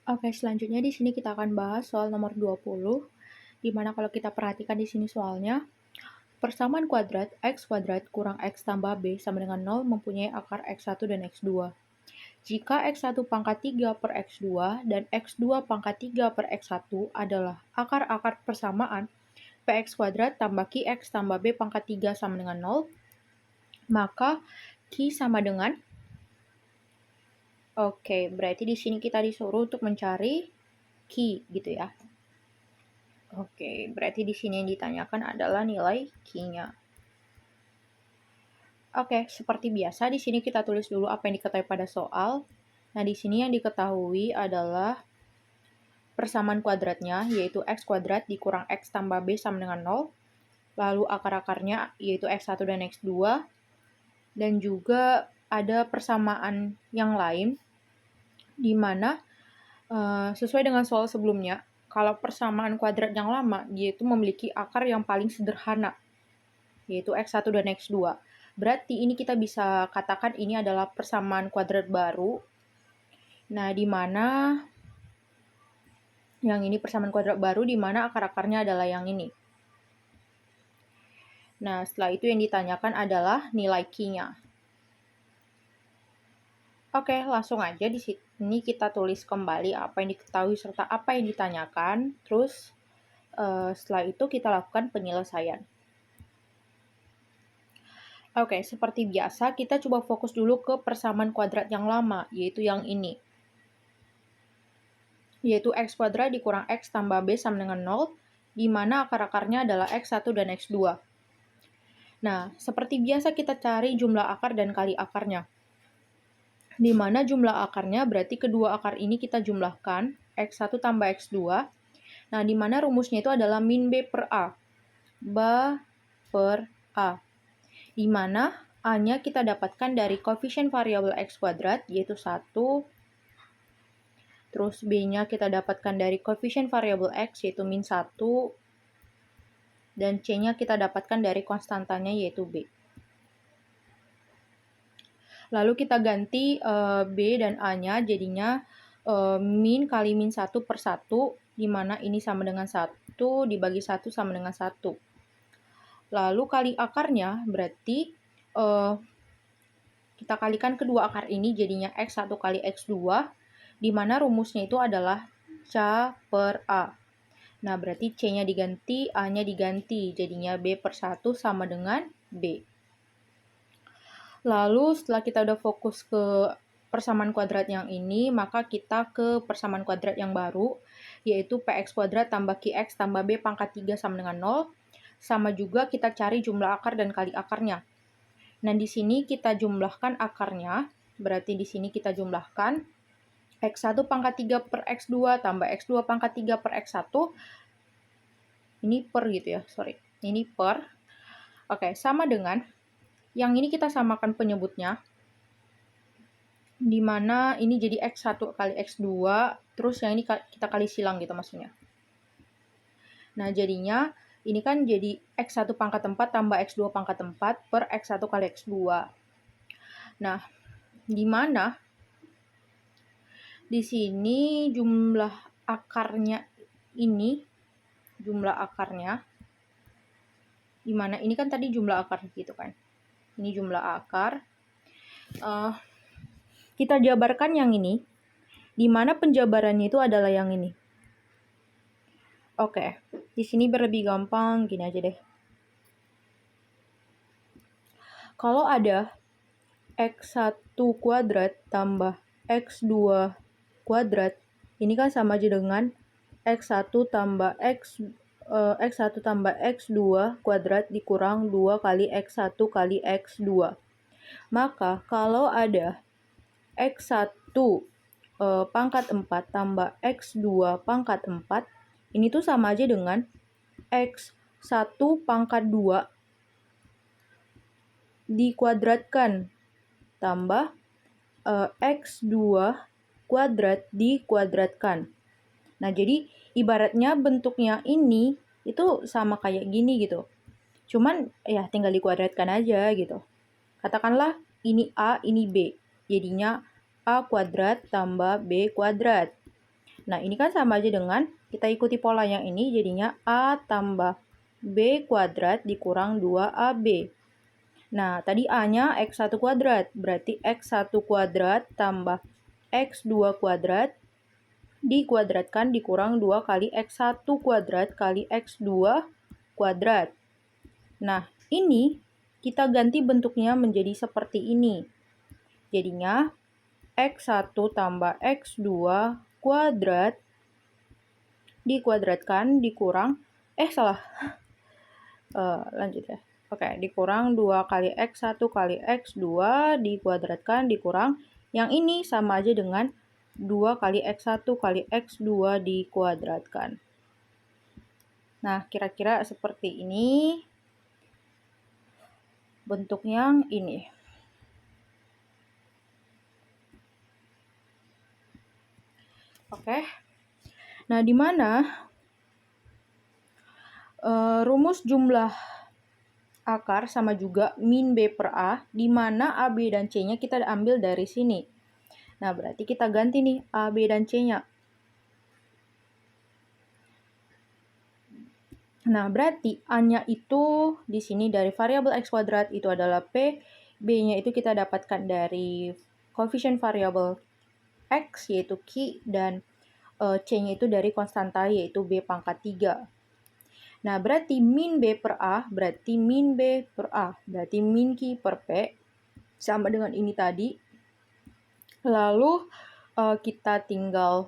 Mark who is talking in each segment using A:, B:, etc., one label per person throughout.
A: Oke, selanjutnya di sini kita akan bahas soal nomor 20, di mana kalau kita perhatikan di sini soalnya, persamaan kuadrat x kuadrat kurang x tambah b sama dengan 0 mempunyai akar x1 dan x2. Jika x1 pangkat 3 per x2 dan x2 pangkat 3 per x1 adalah akar-akar persamaan px kuadrat tambah qx tambah b pangkat 3 sama dengan 0, maka Q sama dengan. Oke, berarti di sini kita disuruh untuk mencari Q gitu ya. Oke, berarti di sini yang ditanyakan adalah nilai Q-nya. Oke, seperti biasa di sini kita tulis dulu apa yang diketahui pada soal. Nah, di sini yang diketahui adalah persamaan kuadratnya, yaitu x kuadrat dikurang x tambah b sama dengan 0. Lalu akar-akarnya, yaitu x1 dan x2. Dan juga ada persamaan yang lain, di mana sesuai dengan soal sebelumnya, kalau persamaan kuadrat yang lama, yaitu memiliki akar yang paling sederhana, yaitu x1 dan x2. Berarti ini kita bisa katakan ini adalah persamaan kuadrat baru. Nah, di mana yang ini persamaan kuadrat baru, di mana akar-akarnya adalah yang ini. Nah, setelah itu yang ditanyakan adalah nilai Q-nya. Oke, langsung aja di sini kita tulis kembali apa yang diketahui serta apa yang ditanyakan. Terus setelah itu kita lakukan penyelesaian. Oke, seperti biasa kita coba fokus dulu ke persamaan kuadrat yang lama, yaitu yang ini. Yaitu x kuadrat dikurang x tambah b sama dengan 0, di mana akar-akarnya adalah x1 dan x2. Nah, seperti biasa kita cari jumlah akar dan kali akarnya. Di mana jumlah akarnya berarti kedua akar ini kita jumlahkan, x1 tambah x2. Nah, di mana rumusnya itu adalah min b per a. Ba per a. Di mana a-nya kita dapatkan dari koefisien variabel x kuadrat, yaitu 1. Terus b-nya kita dapatkan dari koefisien variabel x, yaitu min 1. Dan c-nya kita dapatkan dari konstantanya, yaitu b. Lalu kita ganti b dan a-nya, jadinya min kali min 1 per 1, di mana ini sama dengan 1, dibagi 1 sama dengan 1. Lalu kali akarnya, berarti kita kalikan kedua akar ini, jadinya x1 kali x2, di mana rumusnya itu adalah C per A. Nah, berarti C-nya diganti, A-nya diganti, jadinya B per 1 sama dengan B. Lalu setelah kita udah fokus ke persamaan kuadrat yang ini, maka kita ke persamaan kuadrat yang baru, yaitu px kuadrat tambah qx tambah b pangkat 3 sama dengan 0. Sama juga kita cari jumlah akar dan kali akarnya. Nah, di sini kita jumlahkan akarnya, berarti di sini kita jumlahkan x1 pangkat 3 per x2 tambah x2 pangkat 3 per x1. Ini per gitu ya, sorry. Ini per. Oke, sama dengan yang ini kita samakan penyebutnya, di mana ini jadi x1 kali x2, terus yang ini kita kali silang gitu maksudnya. Nah, jadinya ini kan jadi x1 pangkat 4 tambah x2 pangkat 4 per x1 kali x2. Nah, di mana di sini jumlah akarnya ini, di mana ini kan tadi jumlah akar gitu kan. Ini jumlah akar. Kita jabarkan yang ini, di mana penjabarannya itu adalah yang ini. Oke, di sini lebih gampang, gini aja deh. Kalau ada x1 kuadrat tambah x2 kuadrat, ini kan sama aja dengan x1 tambah x2 kuadrat dikurang 2 kali x1 kali x2. Maka kalau ada x1 pangkat 4 tambah x2 pangkat 4, ini tuh sama aja dengan x1 pangkat 2 dikuadratkan tambah x2 kuadrat dikuadratkan. Nah, jadi ibaratnya bentuknya ini itu sama kayak gini gitu. Cuman ya tinggal dikuadratkan aja gitu. Katakanlah ini A, ini B. Jadinya A kuadrat tambah B kuadrat. Nah, ini kan sama aja dengan kita ikuti pola yang ini, jadinya A tambah B kuadrat dikurang 2AB. Nah, tadi A-nya X1 kuadrat, berarti X1 kuadrat tambah X2 kuadrat dikuadratkan dikurang 2 kali X1 kuadrat kali X2 kuadrat. Nah, ini kita ganti bentuknya menjadi seperti ini. Jadinya X1 tambah X2 kuadrat dikuadratkan dikurang, lanjut ya. Oke, dikurang 2 kali X1 kali X2 dikuadratkan dikurang, yang ini sama aja dengan 2 kali X1 kali X2 dikuadratkan. Nah, kira-kira seperti ini bentuk yang ini. Oke. Nah, di mana rumus jumlah akar sama juga min B per A, di mana A, B, dan C-nya kita ambil dari sini. Nah, berarti kita ganti nih A, B, dan C-nya. Nah, berarti A-nya itu di sini dari variabel X kuadrat itu adalah P, B-nya itu kita dapatkan dari koefisien variabel X yaitu Q, dan C-nya itu dari konstanta yaitu B pangkat 3. Nah, berarti min B per A, berarti min B per A, berarti min Q per P, sama dengan ini tadi. Lalu, kita tinggal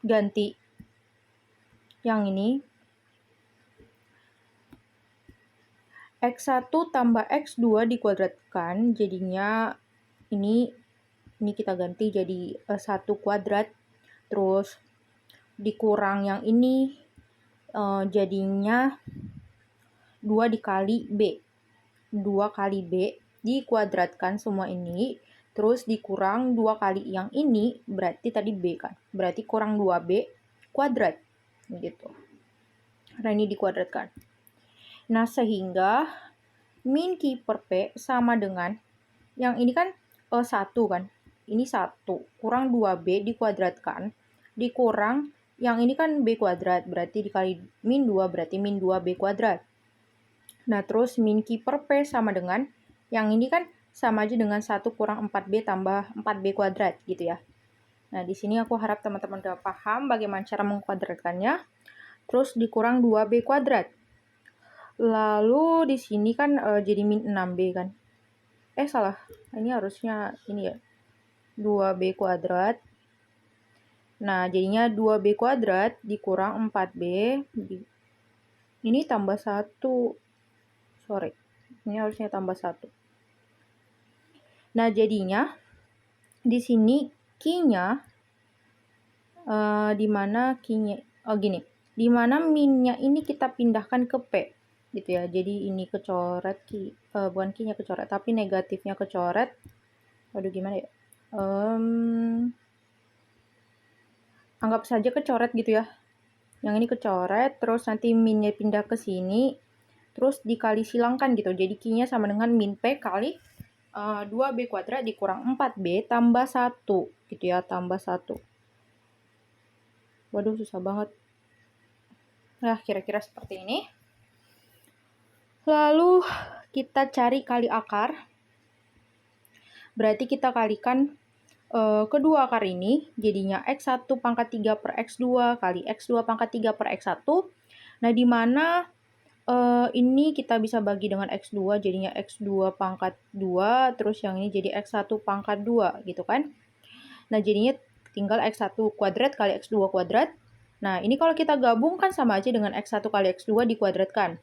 A: ganti yang ini. X1 tambah X2 dikuadratkan, jadinya ini kita ganti jadi 1 kuadrat. Terus dikurang yang ini jadinya 2 dikali B. 2 kali B dikuadratkan semua ini. Terus dikurang 2 kali yang ini, berarti tadi B kan. Berarti kurang 2B kuadrat. Gitu. Karena ini dikuadratkan. Nah, sehingga min Q per P sama dengan, yang ini kan 1 kan. Ini 1. Kurang 2B dikuadratkan. Dikurang, yang ini kan B kuadrat. Berarti dikali min 2, berarti min 2B kuadrat. Nah, terus min Q per P sama dengan, yang ini kan sama aja dengan 1 kurang 4B tambah 4B kuadrat gitu ya. Nah, di sini aku harap teman-teman udah paham bagaimana cara mengkuadratkannya. Terus dikurang 2B kuadrat. Lalu di sini kan jadi min 6B kan. Salah. Ini harusnya ini ya. 2B kuadrat. Nah, jadinya 2B kuadrat dikurang 4B. Ini tambah 1. Sorry. Ini harusnya tambah 1. Nah, jadinya di sini Q-nya di mana Q-nya gini. Di mana min-nya ini kita pindahkan ke P gitu ya. Jadi ini kecoret bukan Q-nya kecoret, tapi negatifnya kecoret. Waduh, gimana ya? Anggap saja kecoret gitu ya. Yang ini kecoret, terus nanti min-nya pindah ke sini, terus dikali silangkan gitu. Jadi Q-nya sama dengan min P kali 2B kuadrat dikurang 4B tambah 1 gitu ya, tambah 1. Waduh, susah banget. Nah, kira-kira seperti ini. Lalu kita cari kali akar. Berarti kita kalikan kedua akar ini, jadinya X1 pangkat 3 per X2 kali X2 pangkat 3 per X1. Nah, di mana ini kita bisa bagi dengan X2, jadinya X2 pangkat 2, terus yang ini jadi X1 pangkat 2, gitu kan. Nah, jadinya tinggal X1 kuadrat kali X2 kuadrat. Nah, ini kalau kita gabungkan sama aja dengan X1 kali X2 dikuadratkan.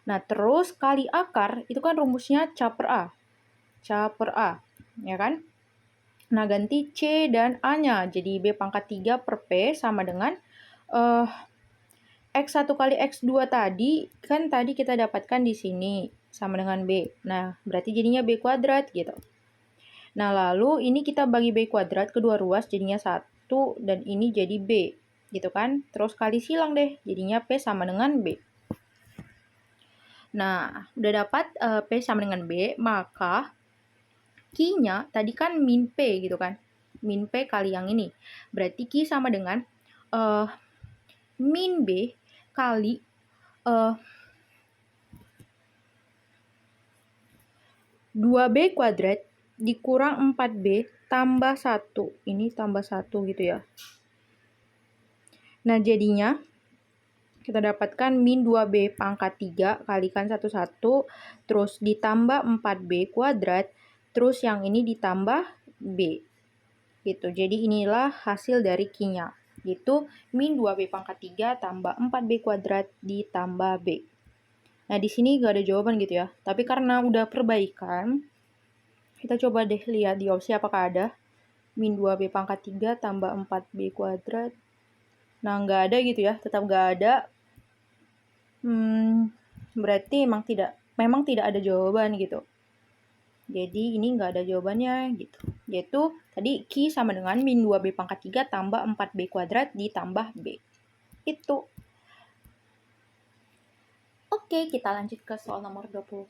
A: Nah, terus kali akar, itu kan rumusnya C per A. C per A, ya kan? Nah, ganti C dan A-nya. Jadi B pangkat 3 per P sama dengan X1 kali X2 tadi, kan tadi kita dapatkan di sini, sama dengan B. Nah, berarti jadinya B kuadrat gitu. Nah, lalu ini kita bagi B kuadrat kedua ruas, jadinya 1, dan ini jadi B, gitu kan. Terus kali silang deh, jadinya P sama dengan B. Nah, udah dapat P sama dengan B, maka Q-nya tadi kan min P gitu kan. min P kali yang ini. Berarti Q sama dengan min B kali 2B kuadrat dikurang 4B tambah 1. Ini tambah 1 gitu ya. Nah, jadinya kita dapatkan min 2B pangkat 3 kalikan 1, terus ditambah 4B kuadrat, terus yang ini ditambah B. Gitu. Jadi inilah hasil dari Q-nya. Yaitu min 2B pangkat 3 tambah 4B kuadrat ditambah B. Nah, di sini gak ada jawaban gitu ya. Tapi karena udah perbaikan, kita coba deh lihat di opsi apakah ada. Min 2B pangkat 3 tambah 4B kuadrat. Nah, nggak ada gitu ya. Tetap nggak ada. Berarti memang tidak ada jawaban gitu. Jadi ini nggak ada jawabannya gitu. Yaitu tadi Q sama dengan min 2B pangkat 3 tambah 4B kuadrat ditambah B. Itu. Oke, kita lanjut ke soal nomor 21.